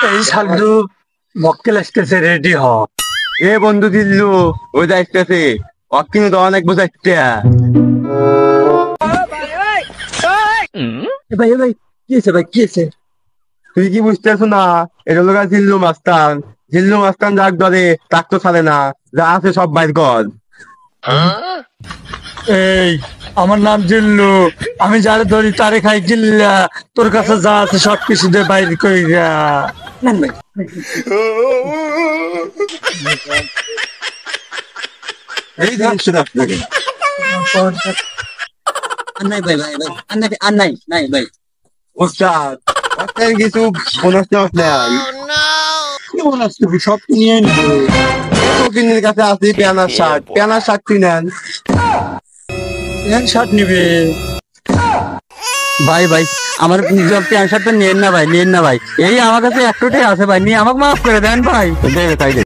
এই সাধু মক্কেল আসতেছে, রেডি হ। এ বন্ধু দিল্লু ওই যাইতেছে অকিনু তো অনেক বোঝাইতে। ভাই ভাই কি আছে ভাই, কি আছে? তুই কি বুঝতেছ না? এটা লোক জিল্লু মাস্তান। জিল্লু মাস্তান যাক ধরে তাক তো ছাড়ে না, যা আছে সব বাইর কর। এই আমার নাম জিল্লু, আমি যারে ধরি তারে খাই জিল্লা। তোর কাছে যা আছে সব কিছু দিয়ে বাইর কইরা নেন ভাই। এই জিনিস আপনাকে নাই ভাই, ভাই ভাই আর নাই নাই ভাই। ওস্তাদ আপনার কিছু বোনাস নেওয়াস নাই? কি বলাস তুমি, সব নিয়ে নিবো। ফকিনের কাছে আছে পেয়ানার শার্ট, পেয়ানার শার্ট তুই নেন। প্যান্ট শার্ট নিবে ভাই? ভাই আমার প্যান্ট শার্টটা নিয়েন না ভাই, নিয়েন না ভাই। এই আমার কাছে একটাই আছে ভাই, নিয়ে আমাকে মাফ করে দেন ভাই। তাই